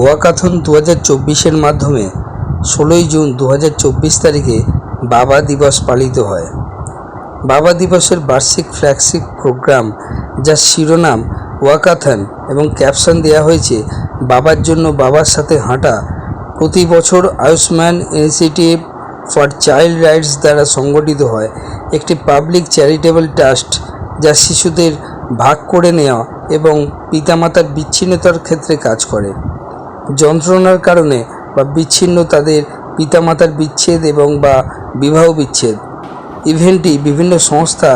Walkathon 2024-এর মাধ্যমে 16ই June 2024 তারিখে বাবা দিবস পালিত হয়। বাবা দিবসের বার্ষিক ফ্ল্যাগশিপ প্রোগ্রাম, যার শিরোনাম ওয়াকাথন এবং ক্যাপশন দেওয়া হয়েছে বাবার জন্য বাবার সাথে হাঁটা, প্রতি বছর Ayushman initiative for child rights দ্বারা সংগঠিত হয়। একটি পাবলিক চ্যারিটেবল ট্রাস্ট যা শিশুদের ভাগ করে নেওয়া এবং পিতামাতার বিচ্ছিন্নতার ক্ষেত্রে কাজ করে। যন্ত্রণার কারণে বা বিচ্ছিন্ন তাদের পিতামাতার বিচ্ছেদ এবং বা বিবাহ বিচ্ছেদ। ইভেন্টটি বিভিন্ন সংস্থা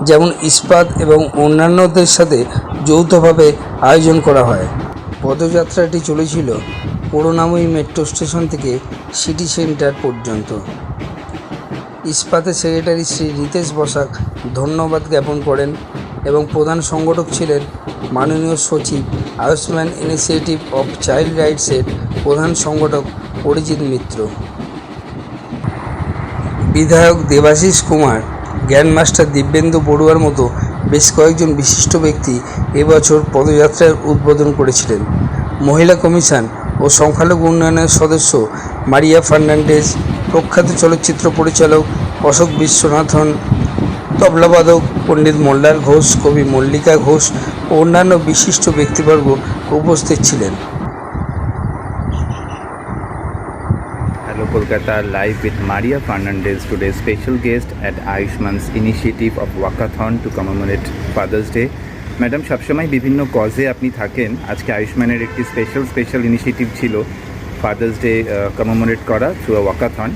যেমন ইস্পাত এবং অন্যান্যদের সাথে যৌথভাবে আয়োজন করা হয়। পদযাত্রাটি চলেছিল করুণাময়ী মেট্রো স্টেশন থেকে সিটি সেন্টার পর্যন্ত। ইস্পাতের সেক্রেটারি শ্রী রিতেশ বসাক ধন্যবাদ জ্ঞাপন করেন এবং প্রধান সংগঠক ছিলেন মাননীয় সচিব, আয়ুষ্মান ইনিশিয়েটিভ অফ চাইল্ড রাইটসের প্রধান সংগঠক অরিজিৎ মিত্র। বিধায়ক দেবাশিস কুমার, গ্র্যান্ডমাস্টার দিব্যেন্দু বড়ুয়ার মতো বেশ কয়েকজন বিশিষ্ট ব্যক্তি এবছর পদযাত্রার উদ্বোধন করেছিলেন। মহিলা কমিশন ও সংখ্যালঘু উন্নয়নের সদস্য মারিয়া ফার্নান্ডেজ, প্রখ্যাত চলচ্চিত্র পরিচালক অশোক বিশ্বনাথন, তবলাবাদক পণ্ডিত মল্লার ঘোষ, কবি মল্লিকা ঘোষ ও অন্যান্য বিশিষ্ট ব্যক্তিবর্গ উপস্থিত ছিলেন। Hello Kolkata, live with Maria Fernandez, today's special guest at Ayushman's initiative of Walkathon to commemorate Father's Day. Madam, সবসময় বিভিন্ন কজে আপনি থাকেন, আজকে আয়ুষ্মানের একটি স্পেশাল ইনিশিয়েটিভ ছিল ফাদার্স ডে কমেমোরেট করা থ্রু ওয়াকাথন।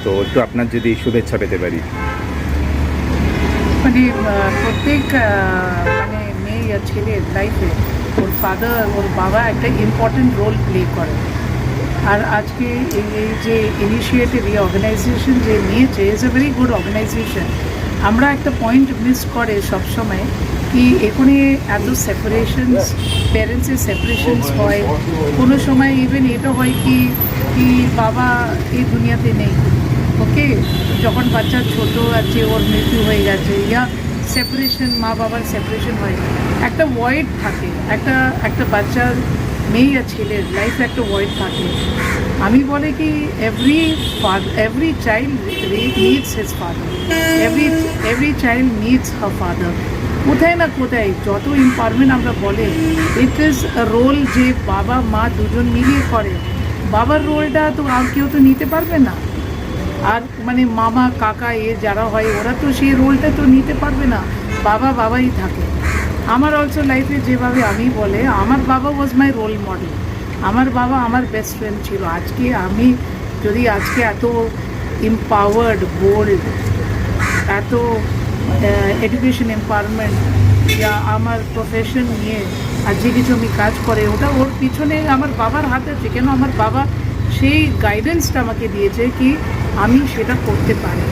তো একটু আপনার যদি শুভেচ্ছা পেতে পারি। মানে প্রত্যেক মেয়ে আর ছেলের লাইফে ওর ফাদার, ওর বাবা একটা ইম্পর্টেন্ট রোল প্লে করে। আর আজকে এই যে ইনিশিয়েটিভ, এই অর্গানাইজেশন যে নিয়েছে, is a very good organization. আমরা একটা পয়েন্ট মিস করে সবসময় কি এখানে এত সেপারেশনস, প্যারেন্টসের সেপারেশনস হয়, কোনো সময় ইভেন এটা হয় কি বাবা এই দুনিয়াতে নেই, ওকে, যখন বাচ্চা ছোট আছে, ওর মৃত্যু হয়ে গেছে, ইয়া সেপারেশন, মা বাবার সেপারেশন হয়, একটা ভয়েড থাকে, একটা বাচ্চার মেয়ে আর ছেলের লাইফে একটা ভয়েড থাকে। আমি বলে কি every child needs his father, every child needs her father. কোথায় না কোথায় যত এম্পাওয়ারমেন্ট আমরা বলে, ইট ইজ রোল যে বাবা মা দুজন মিলিয়ে করে। বাবার রোলটা তো আর কেউ তো নিতে পারবে না, আর মানে মামা কাকা যারা হয় ওরা তো সেই রোলটা তো নিতে পারবে না, বাবাই থাকে। আমার অলসো লাইফে যেভাবে আমি বলে, আমার বাবা ওয়াজ মাই রোল মডেল। আমার বাবা আমার বেস্ট ফ্রেন্ড ছিল। আজকে আমি যদি এত এম্পাওয়ার্ড, বোল্ড, এত এডুকেশন এম্পাওয়ারমেন্ট, যা আমার প্রফেশন নিয়ে আর যে কিছু আমি কাজ করে, ওটা ওর পিছনে আমার বাবার হাত আছে। কেন আমার বাবা সেই গাইডেন্সটা আমাকে দিয়েছে কি আমি সেটা করতে পারি।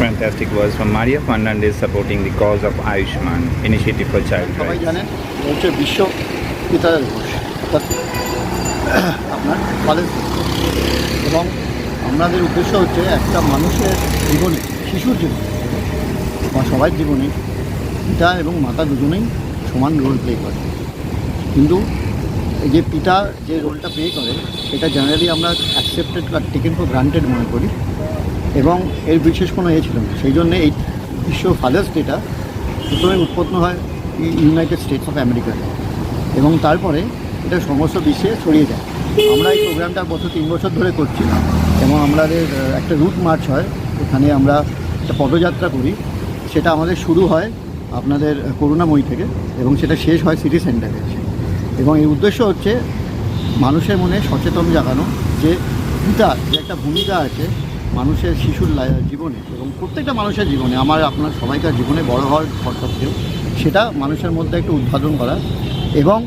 Fantastic words from Maria Fernandez supporting the cause of Ayushman initiative for child rights. সবাই জানেন হচ্ছে বিশ্ব পিতার দিবস, অর্থাৎ আপনার ফাদার্স ডে। এবং আমাদের উদ্দেশ্য হচ্ছে একটা মানুষের জীবনে, শিশুর জীবনে বা সবার জীবনে পিতা এবং মাতা দুজনেই সমান রোল প্লে করে। কিন্তু এই যে পিতা যে রোলটা প্লে করে, এটা জেনারেলি আমরা অ্যাকসেপ্টেড বা টেকেন ফর গ্রান্টেড মনে করি, এবং এর বিশেষ কোনো ছিল না। সেই জন্যে এই বিশ্ব ফাদার্স ডেটা প্রথমে উৎপন্ন হয় ইউনাইটেড স্টেটস অফ আমেরিকাতে, এবং তারপরে এটা সমস্ত বিশ্বে ছড়িয়ে যায়। আমরা এই প্রোগ্রামটা 3 বছর ধরে করছি, এবং আমাদের একটা রুট মার্চ হয়, এখানে আমরা একটা পদযাত্রা করি। সেটা আমাদের শুরু হয় আপনাদের করুণাময়ী থেকে, এবং সেটা শেষ হয় সিটি সেন্টারে এসে। এবং এই উদ্দেশ্য হচ্ছে মানুষের মনে সচেতন জাগানো যে পিতার যে একটা ভূমিকা আছে মানুষের, শিশুর জীবনে এবং প্রত্যেকটা মানুষের জীবনে, আপনার সবাইকার জীবনে বড় হওয়ার কর্তব্য, সেটা মানুষের মধ্যে একটু উদ্বোধন করা। এবং